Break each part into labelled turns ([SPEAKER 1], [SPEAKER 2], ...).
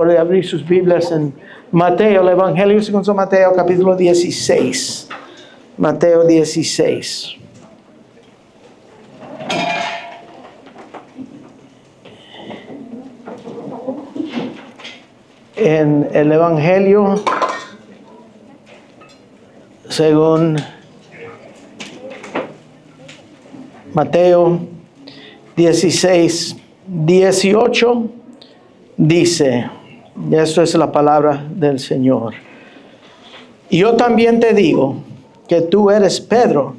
[SPEAKER 1] Por abrir sus Biblias en Mateo, el Evangelio según San Mateo, capítulo 16. Mateo 16. En el Evangelio según Mateo 16, 18, dice, y esto es la palabra del Señor: yo también te digo que tú eres Pedro,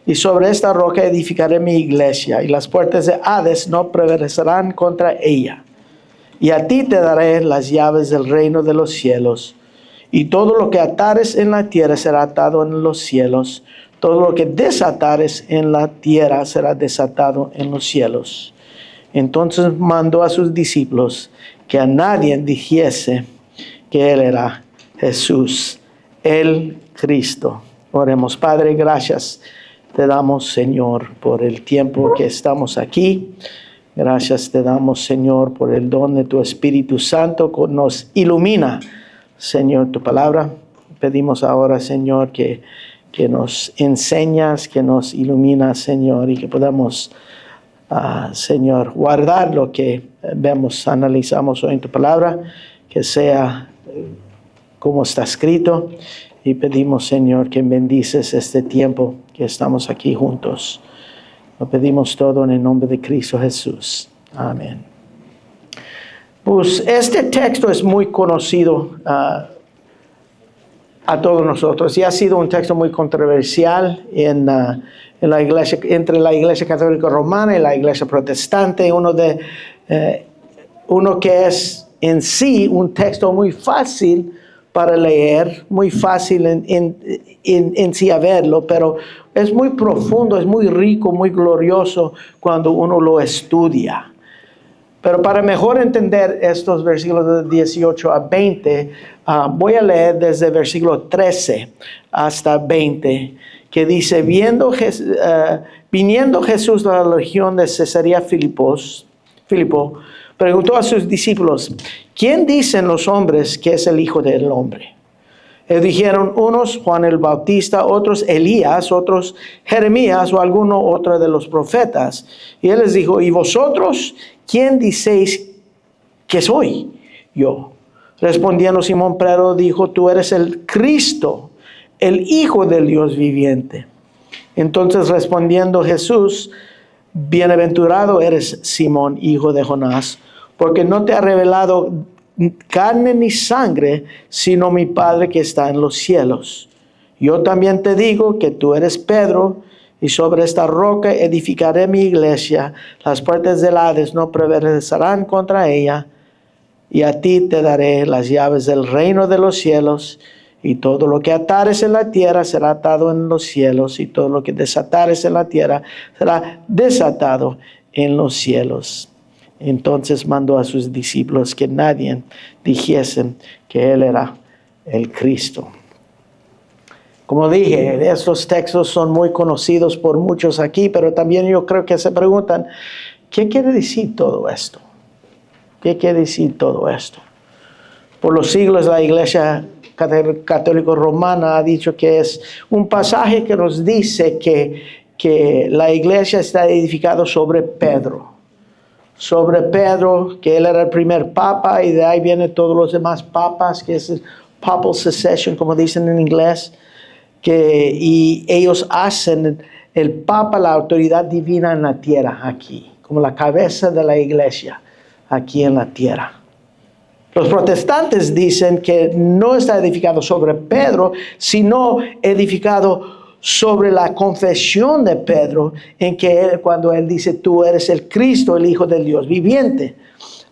[SPEAKER 1] y sobre esta roca edificaré mi iglesia, y las puertas de Hades no prevalecerán contra ella. Y a ti te daré las llaves del reino de los cielos. Y todo lo que atares en la tierra será atado en los cielos. Todo lo que desatares en la tierra será desatado en los cielos. Entonces mandó a sus discípulos que a nadie dijese que él era Jesús, el Cristo. Oremos. Padre, gracias te damos, Señor, por el tiempo que estamos aquí. Gracias te damos, Señor, por el don de tu Espíritu Santo que nos ilumina, Señor, tu palabra. Pedimos ahora, Señor, que nos enseñas, que nos iluminas, Señor, y que podamos, Señor, guardar lo que vemos, analizamos hoy en tu palabra, que sea como está escrito. Y pedimos, Señor, que bendices este tiempo que estamos aquí juntos. Lo pedimos todo en el nombre de Cristo Jesús. Amén. Pues este texto es muy conocido a todos nosotros y ha sido un texto muy controversial en la iglesia, entre la Iglesia Católica Romana y la Iglesia Protestante. Uno que es en sí un texto muy fácil para leer, muy fácil en sí a verlo, pero es muy profundo, es muy rico, muy glorioso cuando uno lo estudia. Pero para mejor entender estos versículos de 18 a 20, voy a leer desde el versículo 13 hasta 20, que dice: viniendo Jesús de la región de Cesarea Filipo, preguntó a sus discípulos: ¿quién dicen los hombres que es el Hijo del Hombre? Ellos dijeron, unos Juan el Bautista, otros Elías, otros Jeremías o alguno otro de los profetas. Y él les dijo: ¿y vosotros quién decís que soy yo? Respondiendo Simón Pedro dijo: tú eres el Cristo, el Hijo del Dios viviente. Entonces respondiendo Jesús: bienaventurado eres Simón, hijo de Jonás, porque no te ha revelado carne ni sangre, sino mi Padre que está en los cielos. Yo también te digo que tú eres Pedro, y sobre esta roca edificaré mi iglesia. Las puertas del Hades no prevalecerán contra ella. Y a ti te daré las llaves del reino de los cielos. Y todo lo que atares en la tierra será atado en los cielos, y todo lo que desatares en la tierra será desatado en los cielos. Entonces mandó a sus discípulos que nadie dijese que él era el Cristo. Como dije, estos textos son muy conocidos por muchos aquí, pero también yo creo que se preguntan, ¿qué quiere decir todo esto? ¿Qué quiere decir todo esto? Por los siglos la Iglesia Católica Romana ha dicho que es un pasaje que nos dice que la iglesia está edificada sobre Pedro. Sobre Pedro, que él era el primer papa, y de ahí vienen todos los demás papas, que es el papal succession, como dicen en inglés, y ellos hacen el papa la autoridad divina en la tierra aquí, como la cabeza de la iglesia aquí en la tierra. Los protestantes dicen que no está edificado sobre Pedro, sino edificado sobre la confesión de Pedro, en que cuando él dice, tú eres el Cristo, el Hijo del Dios viviente.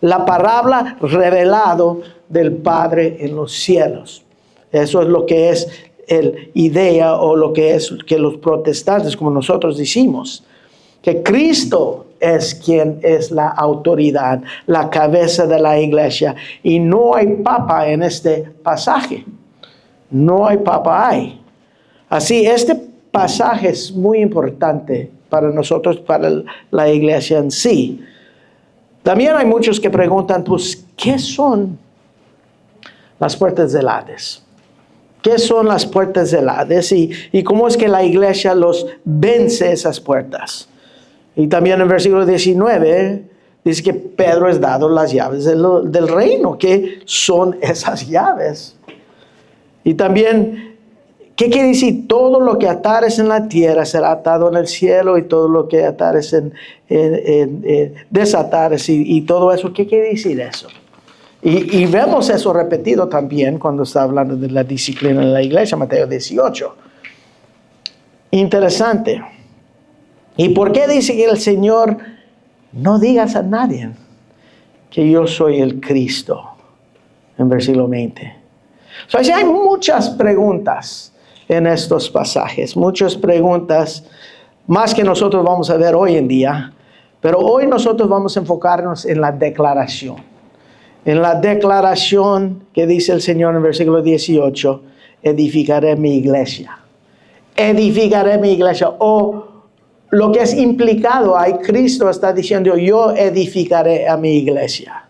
[SPEAKER 1] La palabra revelado del Padre en los cielos. Eso es lo que es la idea, o lo que es que los protestantes, como nosotros decimos, que Cristo es quien es la autoridad, la cabeza de la iglesia, y no hay papa en este pasaje. No hay papa ahí. Así, este pasaje es muy importante para nosotros, para la iglesia en sí. También hay muchos que preguntan, pues, ¿qué son Las puertas del Hades. ¿Qué son las puertas del Hades? Y cómo es que la iglesia los vence esas puertas. Y también en el versículo 19 dice que Pedro es dado las llaves del reino. ¿Qué son esas llaves? Y también, ¿qué quiere decir? Todo lo que atares en la tierra será atado en el cielo, y todo lo que atares desatares y todo eso. ¿Qué quiere decir eso? Y vemos eso repetido también cuando está hablando de la disciplina en la iglesia, Mateo 18. Interesante. ¿Y por qué dice que el Señor no digas a nadie que yo soy el Cristo? En versículo 20. O sea, hay muchas preguntas en estos pasajes, muchas preguntas, más que nosotros vamos a ver hoy en día, pero hoy nosotros vamos a enfocarnos en la declaración. En la declaración que dice el Señor en el versículo 18, edificaré mi iglesia. Edificaré mi iglesia. O lo que es implicado ahí, Cristo está diciendo, yo edificaré a mi iglesia.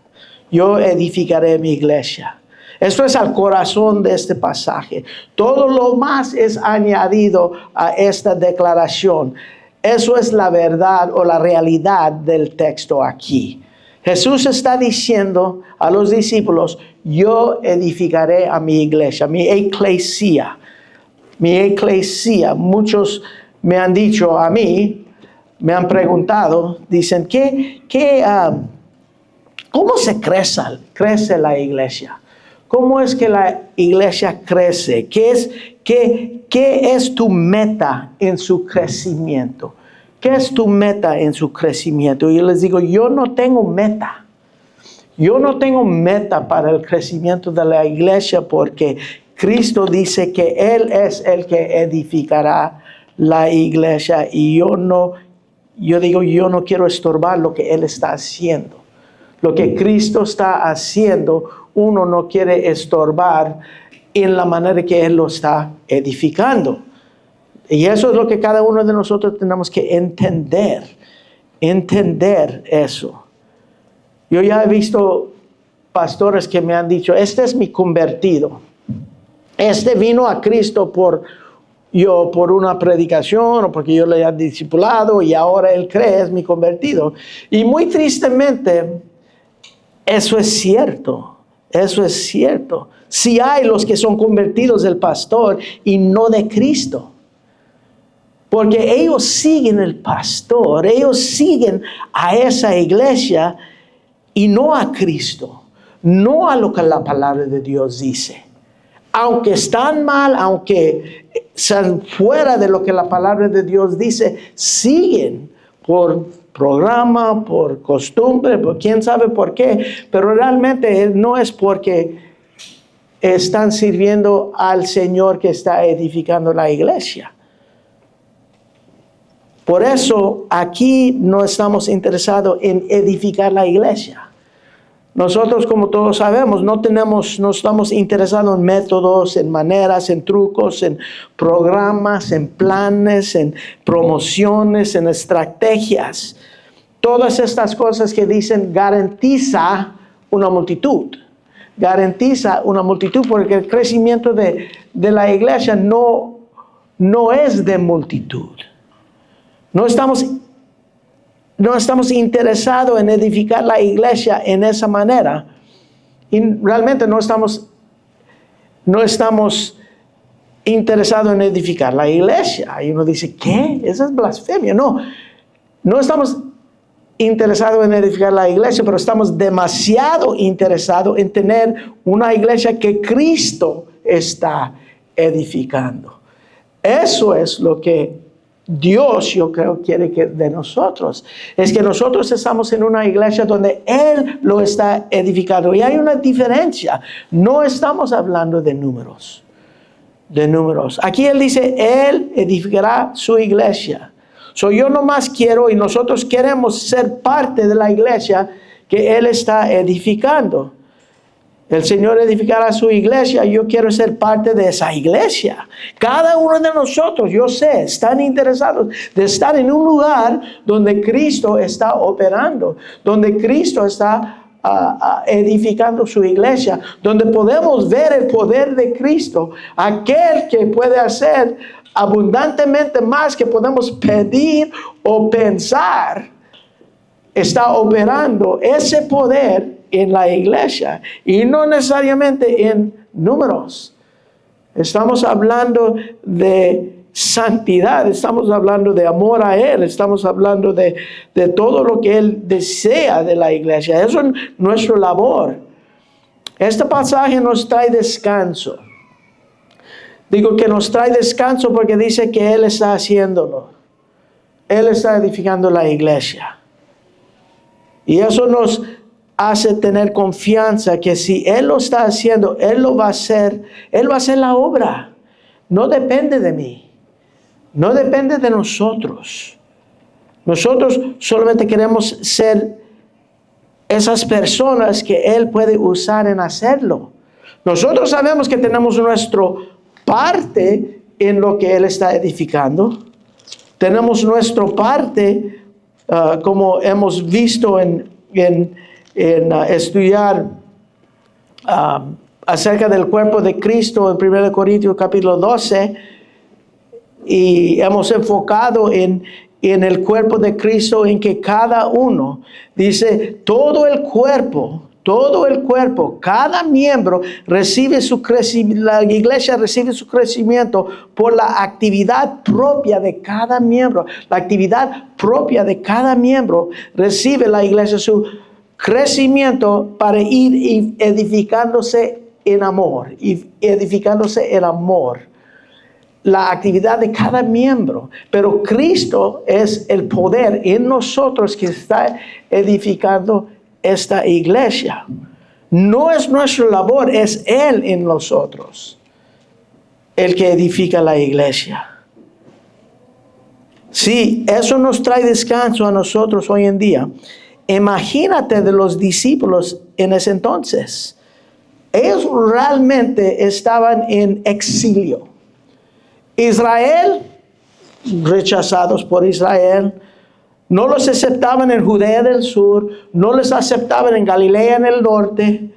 [SPEAKER 1] Yo edificaré mi iglesia. Esto es al corazón de este pasaje. Todo lo más es añadido a esta declaración. Eso es la verdad o la realidad del texto aquí. Jesús está diciendo a los discípulos, yo edificaré a mi iglesia, mi eclesia. Mi eclesia. Muchos me han dicho a mí, me han preguntado, dicen, ¿cómo se crece la iglesia? ¿Cómo es que la iglesia crece? ¿Qué es tu meta en su crecimiento? ¿Qué es tu meta en su crecimiento? Y yo les digo, yo no tengo meta. Yo no tengo meta para el crecimiento de la iglesia, porque Cristo dice que Él es el que edificará la iglesia, y yo no quiero estorbar lo que Él está haciendo. Lo que Cristo está haciendo, uno no quiere estorbar en la manera que Él lo está edificando. Y eso es lo que cada uno de nosotros tenemos que entender eso. Yo ya he visto pastores que me han dicho, este es mi convertido. Este vino a Cristo por una predicación o porque yo le he discipulado y ahora él cree, es mi convertido. Y muy tristemente, eso es cierto. Eso es cierto. Sí hay los que son convertidos del pastor y no de Cristo. Porque ellos siguen el pastor, ellos siguen a esa iglesia y no a Cristo, no a lo que la palabra de Dios dice. Aunque están mal, aunque están fuera de lo que la palabra de Dios dice, siguen por programa, por costumbre, por quién sabe por qué, pero realmente no es porque están sirviendo al Señor que está edificando la iglesia. Por eso aquí no estamos interesados en edificar la iglesia. Nosotros, como todos sabemos, no estamos interesados en métodos, en maneras, en trucos, en programas, en planes, en promociones, en estrategias. Todas estas cosas que dicen garantiza una multitud. Garantiza una multitud, porque el crecimiento de la iglesia no es de multitud. No estamos interesados en edificar la iglesia en esa manera. Y realmente no estamos interesados en edificar la iglesia. Y uno dice, ¿qué? Esa es blasfemia. No estamos interesados en edificar la iglesia, pero estamos demasiado interesados en tener una iglesia que Cristo está edificando. Eso es lo que Dios, yo creo, quiere que de nosotros. Es que nosotros estamos en una iglesia donde Él lo está edificando. Y hay una diferencia. No estamos hablando de números. Aquí Él dice, Él edificará su iglesia. Yo nomás quiero, y nosotros queremos ser parte de la iglesia que Él está edificando. El Señor edificará su iglesia, y yo quiero ser parte de esa iglesia. Cada uno de nosotros, yo sé, están interesados de estar en un lugar donde Cristo está operando, donde Cristo está edificando su iglesia, donde podemos ver el poder de Cristo, aquel que puede hacer abundantemente más que podemos pedir o pensar, está operando ese poder en la iglesia y no necesariamente en números. Estamos hablando de santidad, estamos hablando de amor a Él, estamos hablando de todo lo que Él desea de la iglesia. Eso es nuestra labor. Este pasaje nos trae descanso. Digo que nos trae descanso porque dice que Él está haciéndolo. Él está edificando la iglesia. Y eso nos hace tener confianza que si Él lo está haciendo, Él lo va a hacer. Él va a hacer la obra. No depende de mí. No depende de nosotros. Nosotros solamente queremos ser esas personas que Él puede usar en hacerlo. Nosotros sabemos que tenemos nuestra parte en lo que Él está edificando. Tenemos nuestra parte, como hemos visto en estudiar acerca del cuerpo de Cristo en 1 Corintios capítulo 12, y hemos enfocado en el cuerpo de Cristo, en que cada uno, dice, todo el cuerpo, cada miembro recibe su crecimiento, la iglesia recibe su crecimiento por la actividad propia de cada miembro. La actividad propia de cada miembro recibe la iglesia su crecimiento para ir edificándose en amor, y edificándose en amor. La actividad de cada miembro, pero Cristo es el poder en nosotros que está edificando esta iglesia. No es nuestra labor, es Él en nosotros el que edifica la iglesia. Sí, eso nos trae descanso a nosotros hoy en día. Imagínate de los discípulos en ese entonces. Ellos realmente estaban en exilio. Israel, rechazados por Israel, no los aceptaban en Judea del sur, no les aceptaban en Galilea en el norte,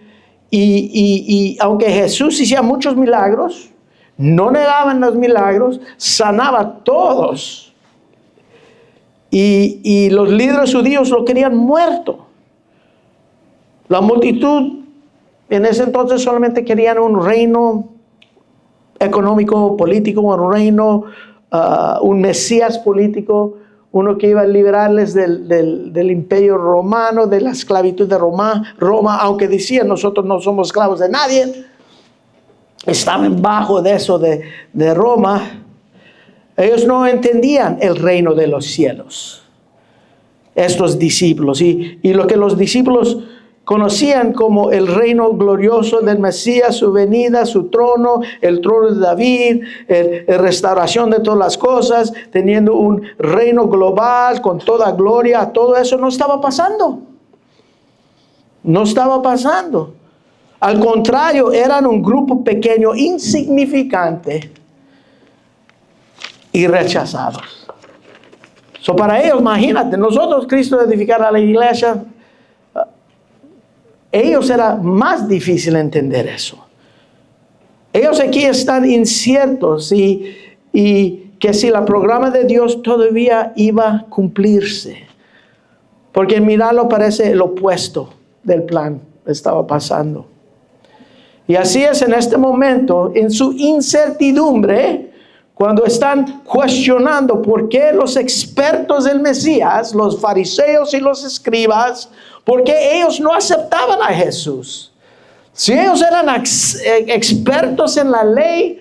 [SPEAKER 1] y aunque Jesús hacía muchos milagros, no negaban los milagros, sanaba a todos, y los líderes judíos lo querían muerto. La multitud en ese entonces solamente querían un reino económico, político, un reino, un Mesías político, uno que iba a liberarles del imperio romano, de la esclavitud de Roma, aunque decían nosotros no somos esclavos de nadie, estaban bajo de eso de Roma. Ellos no entendían el reino de los cielos, estos discípulos, y lo que los discípulos conocían como el reino glorioso del Mesías, su venida, su trono, el trono de David, la restauración de todas las cosas, teniendo un reino global con toda gloria. Todo eso no estaba pasando. No estaba pasando. Al contrario, eran un grupo pequeño, insignificante y rechazados. Para ellos, imagínate, nosotros, Cristo edificar a la iglesia, ellos era más difícil entender eso. Ellos aquí están inciertos y que si el programa de Dios todavía iba a cumplirse. Porque mirarlo parece el opuesto del plan que estaba pasando. Y así es en este momento, en su incertidumbre, cuando están cuestionando por qué los expertos del Mesías, los fariseos y los escribas, por qué ellos no aceptaban a Jesús. Si ellos eran expertos en la ley,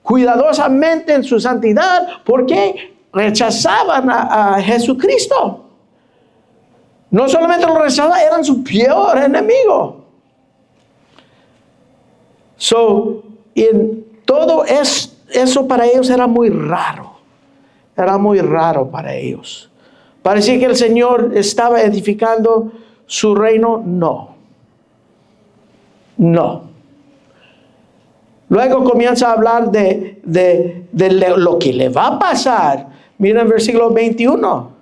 [SPEAKER 1] cuidadosamente en su santidad, ¿por qué rechazaban a Jesucristo? No solamente lo rechazaban, eran su peor enemigo. En todo eso para ellos era muy raro. Era muy raro para ellos. Parecía que el Señor estaba edificando su reino. No. Luego comienza a hablar de lo que le va a pasar. Miren el versículo 21.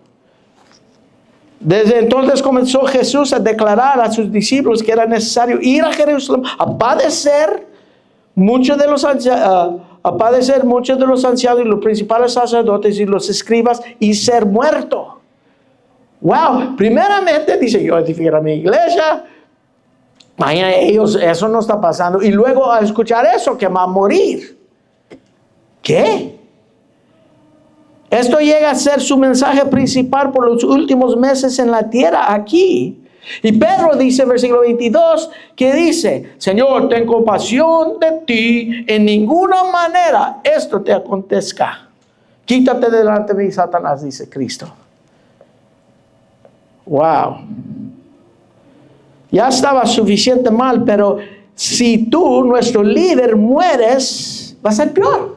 [SPEAKER 1] Desde entonces comenzó Jesús a declarar a sus discípulos que era necesario ir a Jerusalén a padecer muchos de los ancianos y los principales sacerdotes y los escribas y ser muerto. Wow, primeramente dice, yo edificaré mi iglesia. Imagínate, ellos, eso no está pasando. Y luego a escuchar eso, que va a morir. ¿Qué? Esto llega a ser su mensaje principal por los últimos meses en la tierra aquí. Y Pedro dice en versículo 22, que dice, Señor, ten compasión de ti, en ninguna manera esto te acontezca. Quítate delante de mí, Satanás, dice Cristo. Wow. Ya estaba suficiente mal, pero si tú, nuestro líder, mueres, va a ser peor.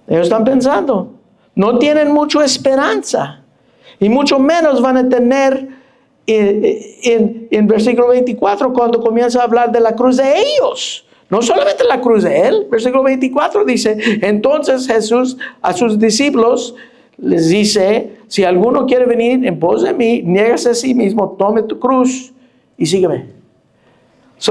[SPEAKER 1] Ellos están pensando, no tienen mucha esperanza. Y mucho menos van a tener en versículo 24, cuando comienza a hablar de la cruz de ellos. No solamente la cruz de él. Versículo 24 dice, entonces Jesús a sus discípulos les dice, si alguno quiere venir en pos de mí, niégase a sí mismo, tome tu cruz y sígueme.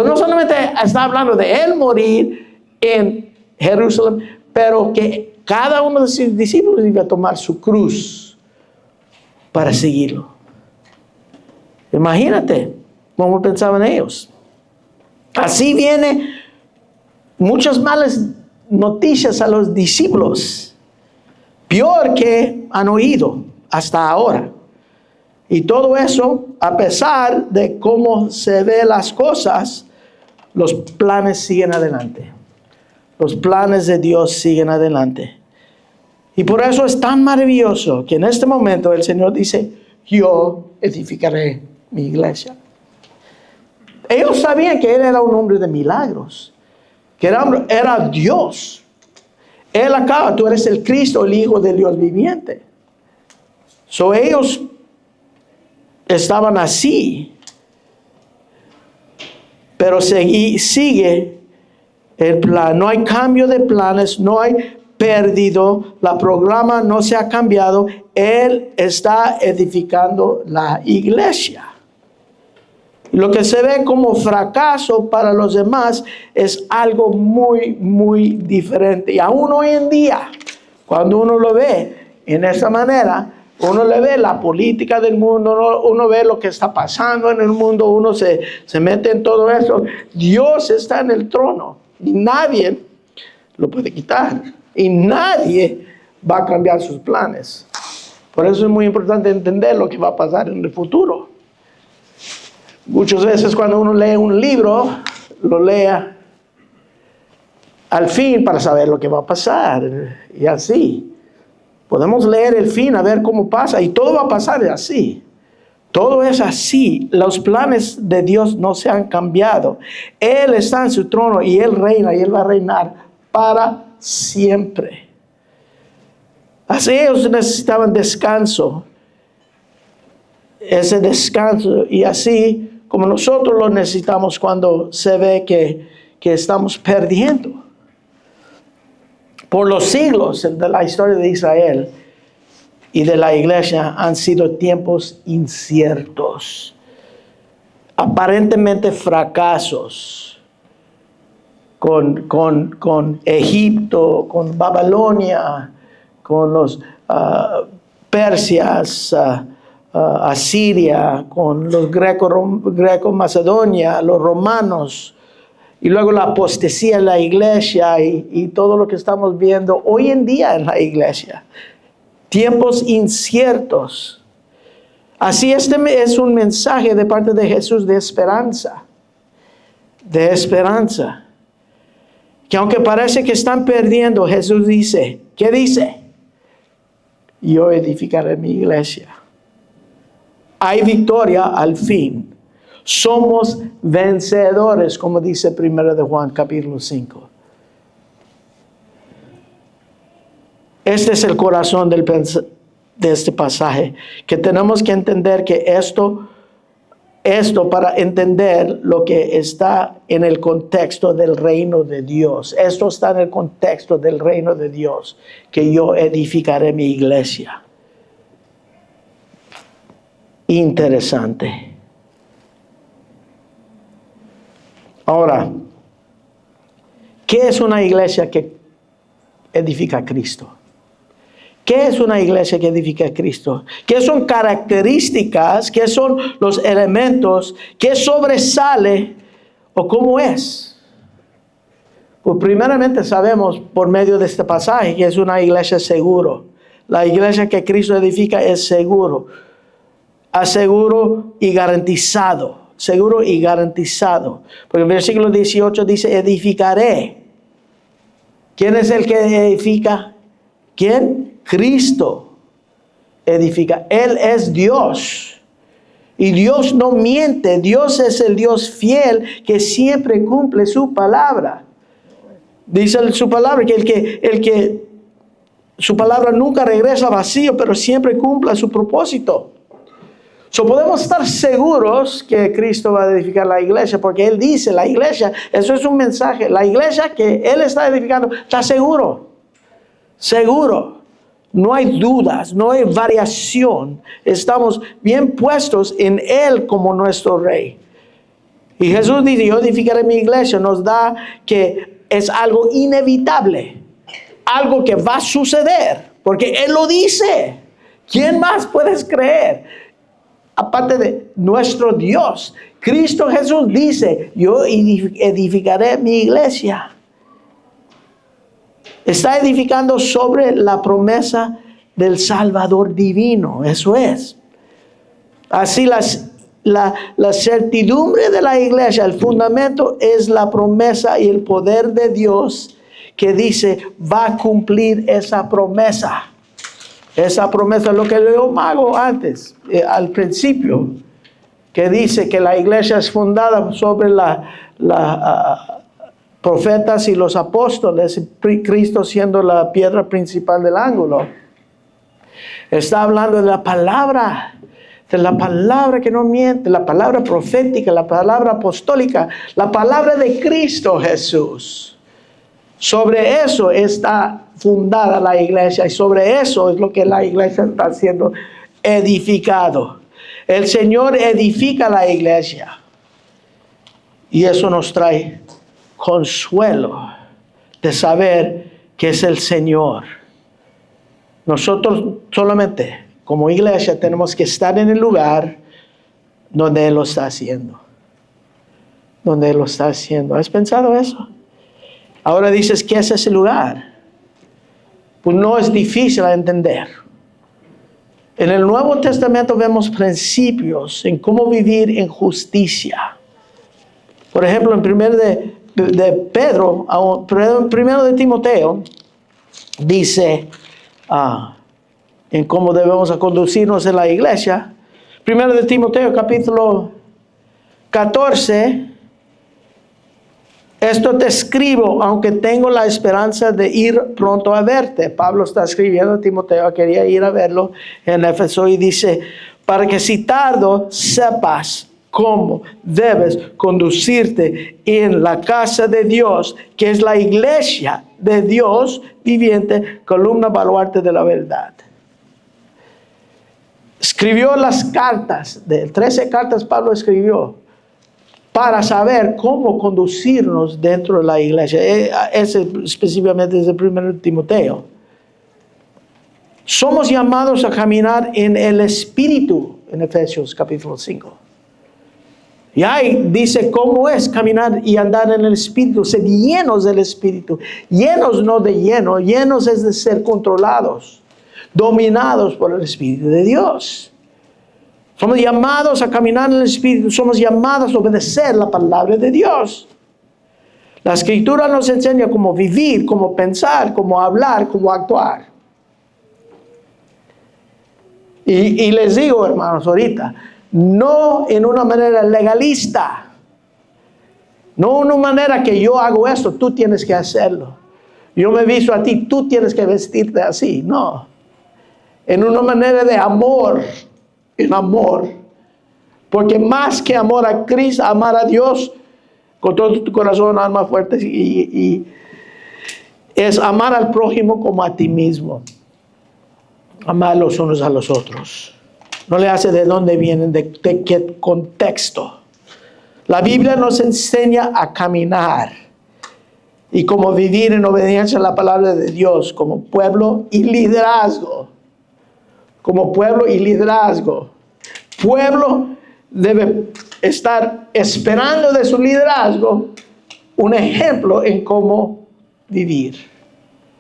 [SPEAKER 1] No solamente está hablando de él morir en Jerusalén, pero que cada uno de sus discípulos iba a tomar su cruz para seguirlo. Imagínate cómo pensaban ellos. Así viene muchas malas noticias a los discípulos, peor que han oído hasta ahora. Y todo eso, a pesar de cómo se ven las cosas, los planes siguen adelante. Los planes de Dios siguen adelante. Y por eso es tan maravilloso que en este momento el Señor dice, yo edificaré mi iglesia. Ellos sabían que Él era un hombre de milagros, que era Dios. Él acaba, tú eres el Cristo, el Hijo del Dios viviente. Ellos estaban así, pero sigue el plan. No hay cambio de planes, no hay perdido, la programa no se ha cambiado. Él está edificando la iglesia. Lo que se ve como fracaso para los demás es algo muy, muy diferente. Y aún hoy en día, cuando uno lo ve en esa manera, uno le ve la política del mundo, uno ve lo que está pasando en el mundo, uno se mete en todo eso. Dios está en el trono y nadie lo puede quitar. Y nadie va a cambiar sus planes. Por eso es muy importante entender lo que va a pasar en el futuro. Muchas veces cuando uno lee un libro, lo lea al fin para saber lo que va a pasar. Y así. Podemos leer el fin a ver cómo pasa. Y todo va a pasar así. Todo es así. Los planes de Dios no se han cambiado. Él está en su trono y Él reina y Él va a reinar para siempre. Así ellos necesitaban descanso. Ese descanso. Y así como nosotros lo necesitamos cuando se ve que estamos perdiendo. Por los siglos de la historia de Israel y de la iglesia han sido tiempos inciertos, aparentemente fracasos con Egipto, con Babilonia, con los persias, Asiria, con los greco-macedonia, los romanos. Y luego la apostasía en la iglesia y todo lo que estamos viendo hoy en día en la iglesia. Tiempos inciertos. Así este es un mensaje de parte de Jesús de esperanza. De esperanza. Que aunque parece que están perdiendo, Jesús dice, ¿qué dice? Yo edificaré mi iglesia. Hay victoria al fin. Somos vencedores, como dice 1 de Juan, capítulo 5. Este es el corazón de este pasaje, que tenemos que entender que esto para entender lo que está en el contexto del reino de Dios. Esto está en el contexto del reino de Dios, que yo edificaré mi iglesia. interesante. Ahora, ¿qué es una iglesia que edifica a Cristo? ¿Qué es una iglesia que edifica a Cristo? ¿Qué son características? ¿Qué son los elementos? ¿Qué sobresale? ¿O cómo es? Pues primeramente sabemos por medio de este pasaje que es una iglesia seguro. La iglesia que Cristo edifica es seguro. Aseguro y garantizado. Seguro y garantizado. Porque el versículo 18 dice, edificaré. ¿Quién es el que edifica? ¿Quién? Cristo edifica. Él es Dios. Y Dios no miente. Dios es el Dios fiel que siempre cumple su palabra. Dice su palabra que su palabra nunca regresa vacío, pero siempre cumple su propósito. So podemos estar seguros que Cristo va a edificar la iglesia, porque Él dice, la iglesia, eso es un mensaje, la iglesia que Él está edificando está seguro. Seguro. No hay dudas, no hay variación. Estamos bien puestos en Él como nuestro Rey. Y Jesús dice, yo edificaré mi iglesia, nos da que es algo inevitable, algo que va a suceder, porque Él lo dice. ¿Quién más puedes creer? Aparte de nuestro Dios, Cristo Jesús dice, yo edificaré mi iglesia. Está edificando sobre la promesa del Salvador divino, eso es. Así la certidumbre de la iglesia, el fundamento es la promesa y el poder de Dios que dice, va a cumplir esa promesa. Esa promesa es lo que leyó Mago antes, al principio, que dice que la iglesia es fundada sobre profetas y los apóstoles, Cristo siendo la piedra principal del ángulo. Está hablando de la palabra que no miente, la palabra profética, la palabra apostólica, la palabra de Cristo Jesús. Sobre eso está fundada la iglesia y sobre eso es lo que la iglesia está siendo edificado. El Señor edifica la iglesia y eso nos trae consuelo de saber que es el Señor. Nosotros solamente como iglesia tenemos que estar en el lugar donde Él lo está haciendo. Donde Él lo está haciendo. ¿Has pensado eso? Ahora dices, ¿qué es ese lugar? Pues no es difícil de entender. En el Nuevo Testamento vemos principios en cómo vivir en justicia. Por ejemplo, en primero de Timoteo, dice en cómo debemos conducirnos en la iglesia. Primero de Timoteo, capítulo 14. Esto te escribo, aunque tengo la esperanza de ir pronto a verte. Pablo está escribiendo a Timoteo, quería ir a verlo en Éfeso y dice, para que si tardo sepas cómo debes conducirte en la casa de Dios, que es la iglesia de Dios viviente, columna baluarte de la verdad. Escribió las cartas, 13 cartas Pablo escribió, para saber cómo conducirnos dentro de la iglesia. Ese específicamente es el 1 Timoteo. Somos llamados a caminar en el Espíritu, en Efesios capítulo 5. Y ahí dice cómo es caminar y andar en el Espíritu, ser llenos del Espíritu. Llenos no de lleno, llenos es de ser controlados, dominados por el Espíritu de Dios. Somos llamados a caminar en el Espíritu, somos llamados a obedecer la palabra de Dios. La Escritura nos enseña cómo vivir, cómo pensar, cómo hablar, cómo actuar. Y les digo, hermanos, ahorita, no en una manera legalista, no en una manera que yo hago esto, tú tienes que hacerlo. Yo me visto a ti, tú tienes que vestirte así, no. En una manera de amor. En amor, porque más que amor a Cristo, amar a Dios con todo tu corazón, alma fuerte, y es amar al prójimo como a ti mismo, amar los unos a los otros. No le hace de dónde vienen, de qué contexto. La Biblia nos enseña a caminar y cómo vivir en obediencia a la palabra de Dios como pueblo y liderazgo. Como pueblo y liderazgo. Pueblo debe estar esperando de su liderazgo un ejemplo en cómo vivir.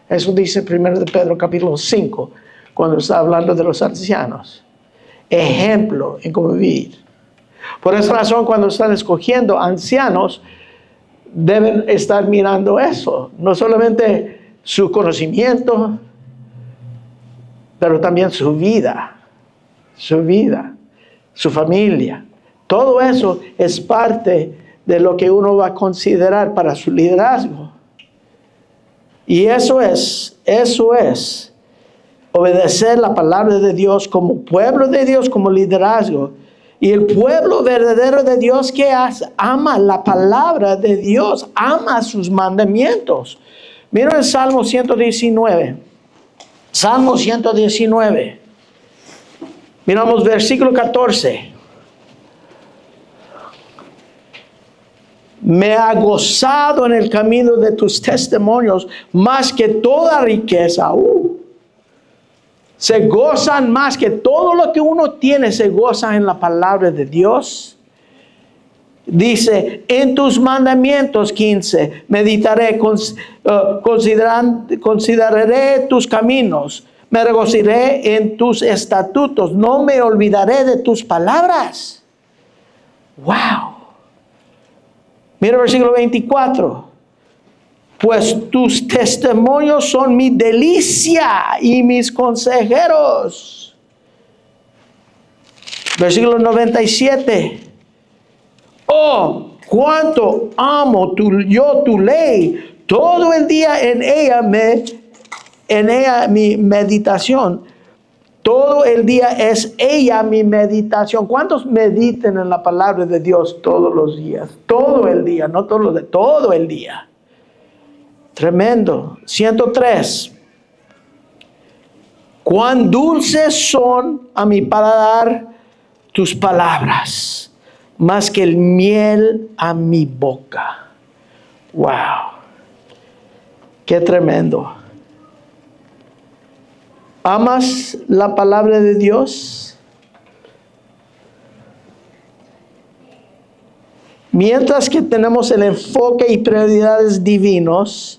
[SPEAKER 1] Eso dice 1 de Pedro capítulo 5, cuando está hablando de los ancianos. Ejemplo en cómo vivir. Por esa razón, cuando están escogiendo ancianos, deben estar mirando eso. No solamente su conocimiento, pero también su vida, su familia. Todo eso es parte de lo que uno va a considerar para su liderazgo. Y eso es obedecer la palabra de Dios como pueblo de Dios, como liderazgo. Y el pueblo verdadero de Dios que ama la palabra de Dios, ama sus mandamientos. Miren el Salmo 119. Salmo 119. Miramos versículo 14. Me ha gozado en el camino de tus testimonios más que toda riqueza. Se gozan más que todo lo que uno tiene, se goza en la palabra de Dios. Dice, en tus mandamientos, 15, meditaré, consideraré tus caminos, me regocijaré en tus estatutos, no me olvidaré de tus palabras. ¡Wow! Mira el versículo 24. Pues tus testimonios son mi delicia y mis consejeros. Versículo 97. Oh, cuánto amo yo tu ley. Todo el día en ella mi meditación. Todo el día es ella mi meditación. ¿Cuántos meditan en la palabra de Dios todos los días? Todo el día, no todos los días, todo el día. Tremendo. 103. Cuán dulces son a mi paladar tus palabras, más que el miel a mi boca. Wow. Qué tremendo. ¿Amas la palabra de Dios? Mientras que tenemos el enfoque y prioridades divinos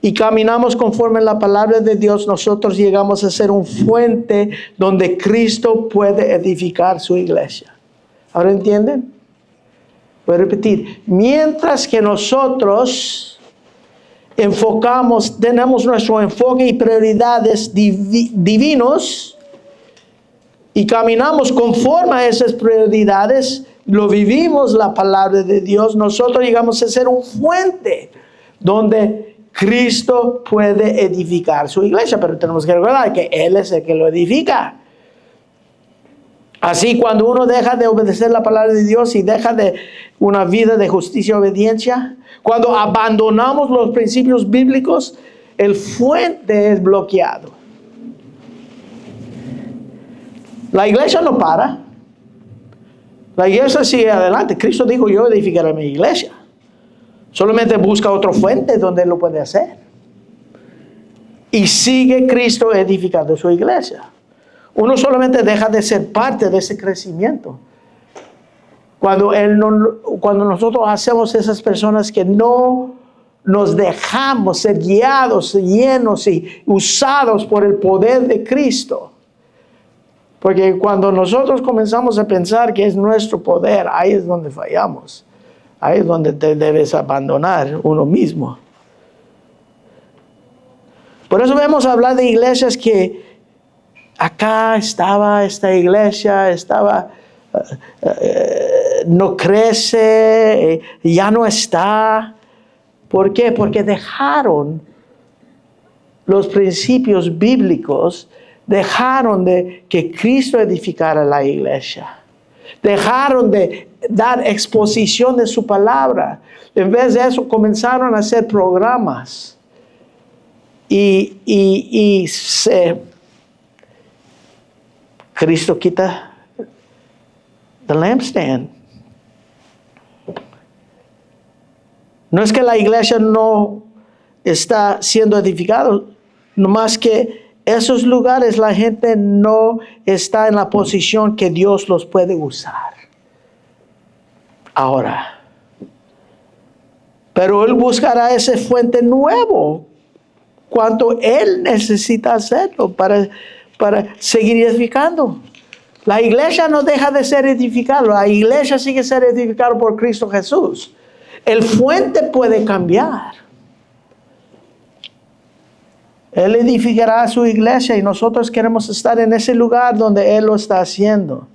[SPEAKER 1] y caminamos conforme a la palabra de Dios, nosotros llegamos a ser un fuente donde Cristo puede edificar su iglesia. ¿Ahora entienden? Voy a repetir. Mientras que nosotros tenemos nuestro enfoque y prioridades divinos y caminamos conforme a esas prioridades, lo vivimos la palabra de Dios, nosotros llegamos a ser un fuente donde Cristo puede edificar su iglesia, pero tenemos que recordar que Él es el que lo edifica. Así, cuando uno deja de obedecer la palabra de Dios y deja de una vida de justicia y obediencia, cuando abandonamos los principios bíblicos, el fuente es bloqueado. La iglesia no para. La iglesia sigue adelante. Cristo dijo, yo edificaré mi iglesia. Solamente busca otro fuente donde Él lo puede hacer. Y sigue Cristo edificando su iglesia. Uno solamente deja de ser parte de ese crecimiento cuando nosotros hacemos esas personas que no nos dejamos ser guiados, llenos y usados por el poder de Cristo. Porque cuando nosotros comenzamos a pensar que es nuestro poder, ahí es donde fallamos. Ahí es donde te debes abandonar uno mismo. Por eso vemos hablar de iglesias que acá estaba esta iglesia, no crece, ya no está. ¿Por qué? Porque dejaron los principios bíblicos, dejaron de que Cristo edificara la iglesia. Dejaron de dar exposición de su palabra. En vez de eso comenzaron a hacer programas. Cristo quita The lampstand. No es que la iglesia no está siendo edificada, nomás que esos lugares la gente no está en la posición que Dios los puede usar. Ahora. Pero Él buscará ese fuente nuevo cuando Él necesita hacerlo para seguir edificando. La iglesia no deja de ser edificada, la iglesia sigue siendo edificada por Cristo Jesús. El fuente puede cambiar. Él edificará su iglesia y nosotros queremos estar en ese lugar donde Él lo está haciendo.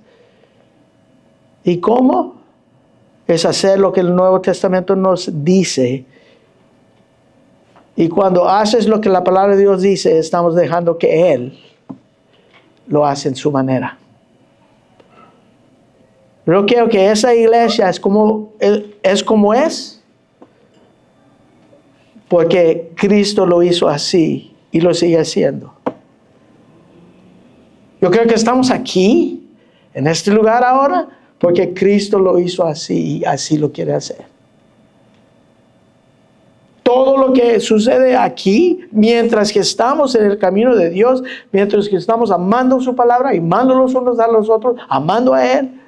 [SPEAKER 1] ¿Y cómo? Es hacer lo que el Nuevo Testamento nos dice. Y cuando haces lo que la palabra de Dios dice, estamos dejando que Él lo hace en su manera. Yo creo que esa iglesia es como es, porque Cristo lo hizo así y lo sigue haciendo. Yo creo que estamos aquí, en este lugar ahora, porque Cristo lo hizo así y así lo quiere hacer. Todo lo que sucede aquí, mientras que estamos en el camino de Dios, mientras que estamos amando su palabra, amando los unos a los otros, amando a Él,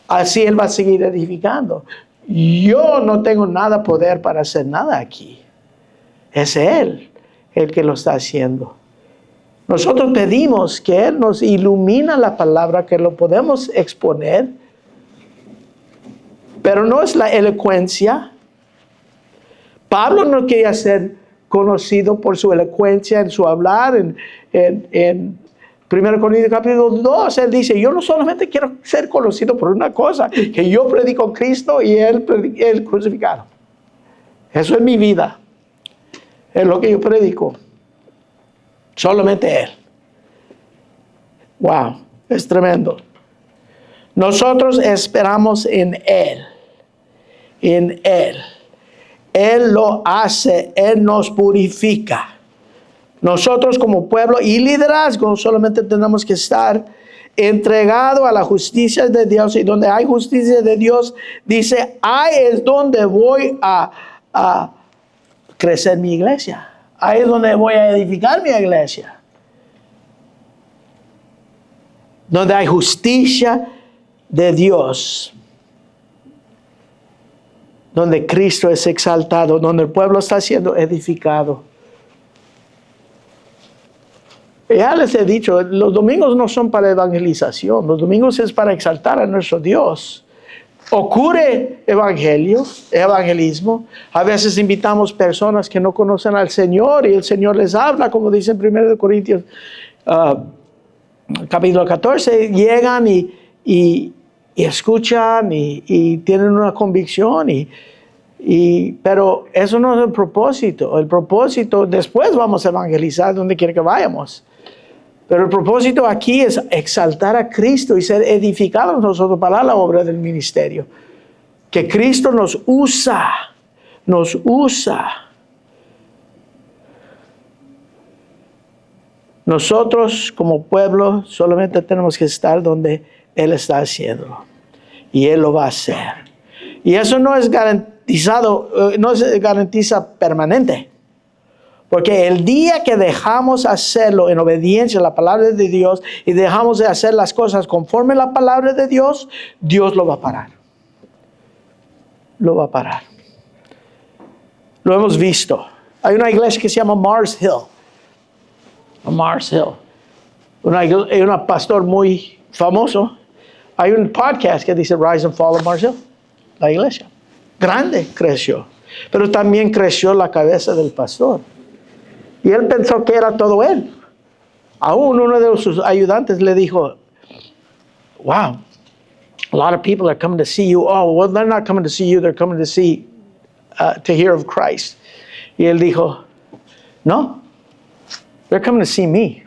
[SPEAKER 1] así Él va a seguir edificando. Yo no tengo nada poder para hacer nada aquí. Es Él el que lo está haciendo. Nosotros pedimos que Él nos ilumina la palabra, que lo podemos exponer, pero no es la elocuencia. Pablo no quería ser conocido por su elocuencia en su hablar. En 1 Corintios capítulo 2, él dice, yo no solamente quiero ser conocido por una cosa, que yo predico a Cristo y él crucificado. Eso es mi vida. Es lo que yo predico. Solamente Él. Wow, es tremendo. Nosotros esperamos en Él. En Él. Él lo hace, Él nos purifica. Nosotros como pueblo y liderazgo solamente tenemos que estar entregados a la justicia de Dios. Y donde hay justicia de Dios, dice, ahí es donde voy a crecer mi iglesia. Ahí es donde voy a edificar mi iglesia. Donde hay justicia de Dios. Donde Cristo es exaltado. Donde el pueblo está siendo edificado. Ya les he dicho, los domingos no son para evangelización. Los domingos es para exaltar a nuestro Dios. Ocurre evangelismo. A veces invitamos personas que no conocen al Señor y el Señor les habla, como dice en 1 Corintios capítulo 14. Llegan y escuchan y tienen una convicción. Pero eso no es el propósito. El propósito, después vamos a evangelizar donde quiera que vayamos. Pero el propósito aquí es exaltar a Cristo y ser edificados nosotros para la obra del ministerio. Que Cristo nos usa. Nos usa. Nosotros como pueblo solamente tenemos que estar donde Él está haciendo. Y Él lo va a hacer. Y eso no es garantizado, no se garantiza permanente. Porque el día que dejamos hacerlo en obediencia a la palabra de Dios y dejamos de hacer las cosas conforme a la palabra de Dios, Dios lo va a parar. Lo va a parar. Lo hemos visto. Hay una iglesia que se llama Mars Hill. Mars Hill. Hay un pastor muy famoso. Hay un podcast que dice Rise and Fall of Mars Hill. La iglesia. Grande creció. Pero también creció la cabeza del pastor. Y él pensó que era todo él. Aún uno de sus ayudantes le dijo, wow, a lot of people are coming to see you. Oh, well, they're not coming to see you. They're coming to hear of Christ. Y él dijo, no, they're coming to see me.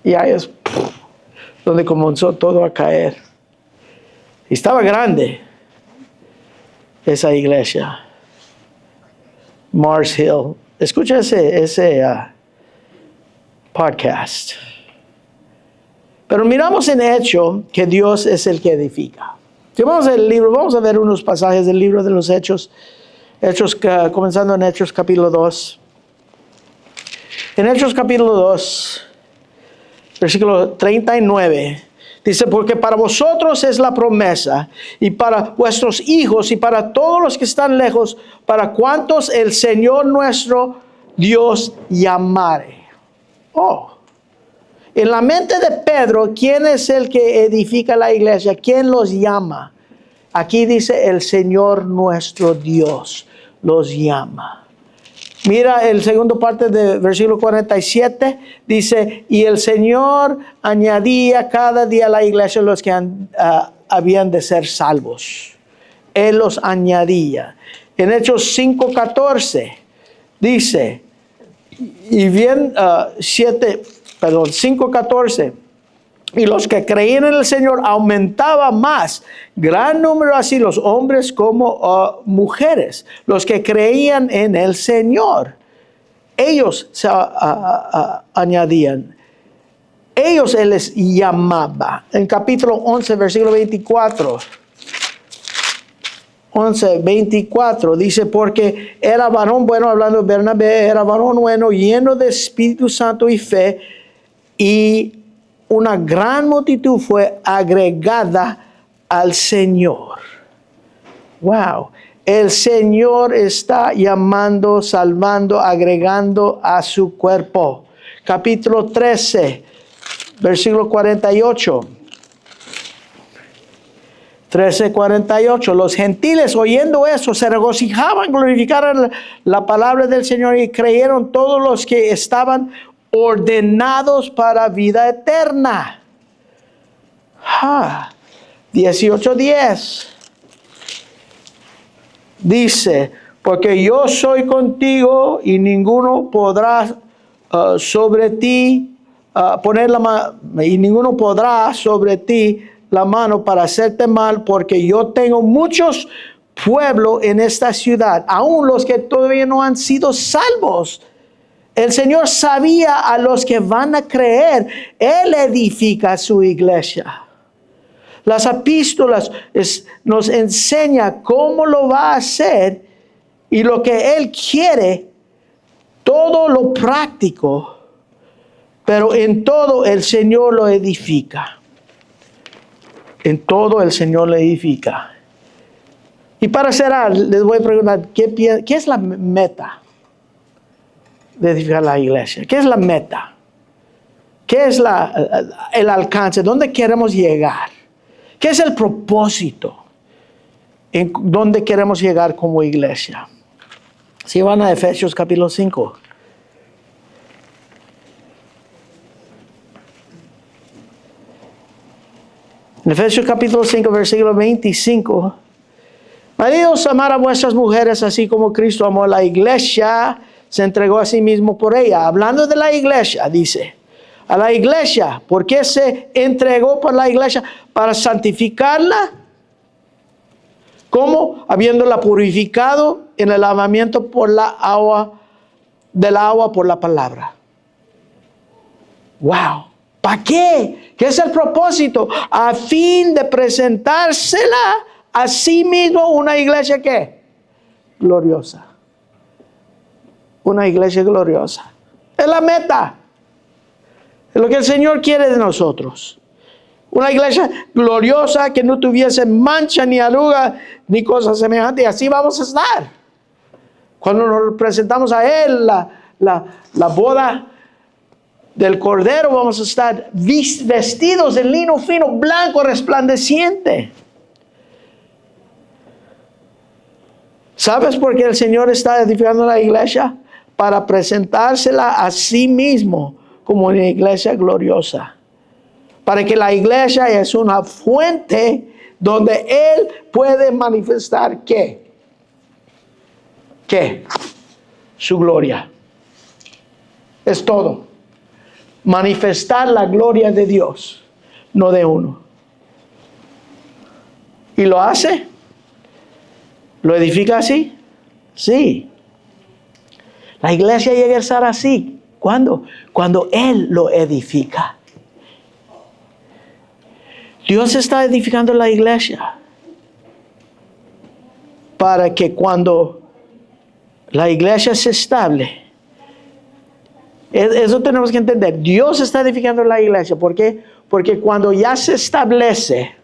[SPEAKER 1] Y ahí es donde comenzó todo a caer. Y estaba grande esa iglesia. Mars Hill. Escucha ese podcast. Pero miramos en Hecho que Dios es el que edifica. Si vamos al libro, vamos a ver unos pasajes del libro de los Hechos. Comenzando en Hechos capítulo 2. En Hechos capítulo 2, versículo 39, dice, porque para vosotros es la promesa, y para vuestros hijos, y para todos los que están lejos, para cuantos el Señor nuestro Dios llamare. Oh, en la mente de Pedro, ¿quién es el que edifica la iglesia? ¿Quién los llama? Aquí dice el Señor nuestro Dios los llama. Mira el segundo parte del versículo 47, dice, y el Señor añadía cada día a la iglesia los que habían de ser salvos. Él los añadía. En Hechos 5:14 dice, y bien 5:14, y los que creían en el Señor aumentaba más, gran número así los hombres como mujeres, los que creían en el Señor. Ellos se añadían, ellos Él les llamaba. En capítulo 11, versículo 24. 11:24 dice, porque era varón bueno, hablando de Bernabé, era varón bueno, lleno de Espíritu Santo y fe, y una gran multitud fue agregada al Señor. Wow. El Señor está llamando, salvando, agregando a su cuerpo. Capítulo 13, versículo 48. 13:48. Los gentiles, oyendo eso, se regocijaban, glorificaron la palabra del Señor y creyeron todos los que estaban ordenados para vida eterna. 18:10 dice, porque yo soy contigo y ninguno podrá sobre ti poner la mano, y ninguno podrá sobre ti la mano para hacerte mal, porque yo tengo muchos pueblos en esta ciudad, aún los que todavía no han sido salvos. El Señor sabía a los que van a creer. Él edifica su iglesia. Las epístolas nos enseña cómo lo va a hacer y lo que Él quiere, todo lo práctico, pero en todo el Señor lo edifica. En todo el Señor lo edifica. Y para cerrar, les voy a preguntar, ¿qué es la meta de edificar la iglesia? ¿Qué es la meta? ¿Qué es el alcance? ¿Dónde queremos llegar? ¿Qué es el propósito? ¿En dónde queremos llegar como iglesia? Si van a Efesios capítulo 5. En Efesios capítulo 5, versículo 25. Maridos, amad a vuestras mujeres así como Cristo amó a la iglesia, se entregó a sí mismo por ella. Hablando de la iglesia, dice, a la iglesia, ¿por qué se entregó por la iglesia? Para santificarla. ¿Cómo? Habiéndola purificado en el lavamiento por del agua por la palabra. ¡Wow! ¿Para qué? ¿Qué es el propósito? A fin de presentársela a sí mismo una iglesia, ¿qué? Gloriosa. Una iglesia gloriosa. Es la meta. Es lo que el Señor quiere de nosotros. Una iglesia gloriosa que no tuviese mancha ni arruga ni cosas semejantes. Y así vamos a estar. Cuando nos presentamos a Él, la boda del Cordero, vamos a estar vestidos en lino fino, blanco, resplandeciente. ¿Sabes por qué el Señor está edificando la iglesia? Para presentársela a sí mismo como una iglesia gloriosa. Para que la iglesia es una fuente donde Él puede manifestar ¿qué? ¿Qué? Su gloria. Es todo. Manifestar la gloria de Dios, no de uno. ¿Y lo hace? ¿Lo edifica así? Sí. La iglesia llega a estar así. ¿Cuándo? Cuando Él lo edifica. Dios está edificando la iglesia para que cuando la iglesia se estable, eso tenemos que entender. Dios está edificando la iglesia. ¿Por qué? Porque cuando ya se establece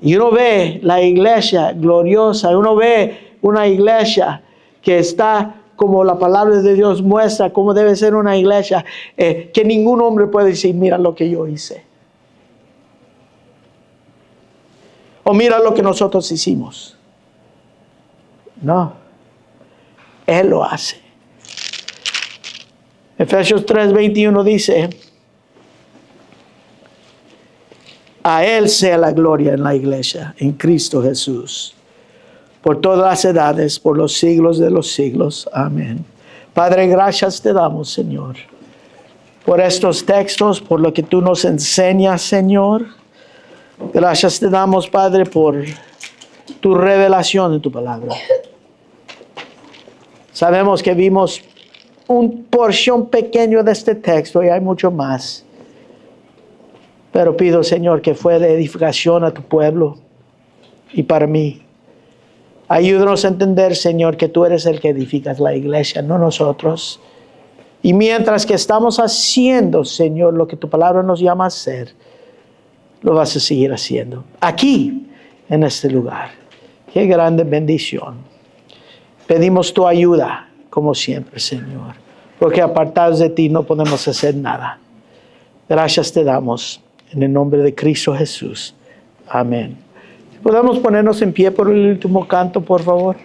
[SPEAKER 1] y uno ve la iglesia gloriosa, uno ve una iglesia que está como la palabra de Dios muestra cómo debe ser una iglesia, que ningún hombre puede decir, mira lo que yo hice. O mira lo que nosotros hicimos. No. Él lo hace. Efesios 3:21 dice, a Él sea la gloria en la iglesia, en Cristo Jesús, por todas las edades, por los siglos de los siglos. Amén. Padre, gracias te damos, Señor, por estos textos, por lo que tú nos enseñas, Señor. Gracias te damos, Padre, por tu revelación en tu palabra. Sabemos que vimos una porción pequeña de este texto y hay mucho más. Pero pido, Señor, que fue de edificación a tu pueblo y para mí. Ayúdanos a entender, Señor, que tú eres el que edificas la iglesia, no nosotros. Y mientras que estamos haciendo, Señor, lo que tu palabra nos llama a hacer, lo vas a seguir haciendo. Aquí, en este lugar. Qué grande bendición. Pedimos tu ayuda, como siempre, Señor. Porque apartados de ti no podemos hacer nada. Gracias te damos. En el nombre de Cristo Jesús. Amén. ¿Podemos ponernos en pie por el último canto, por favor?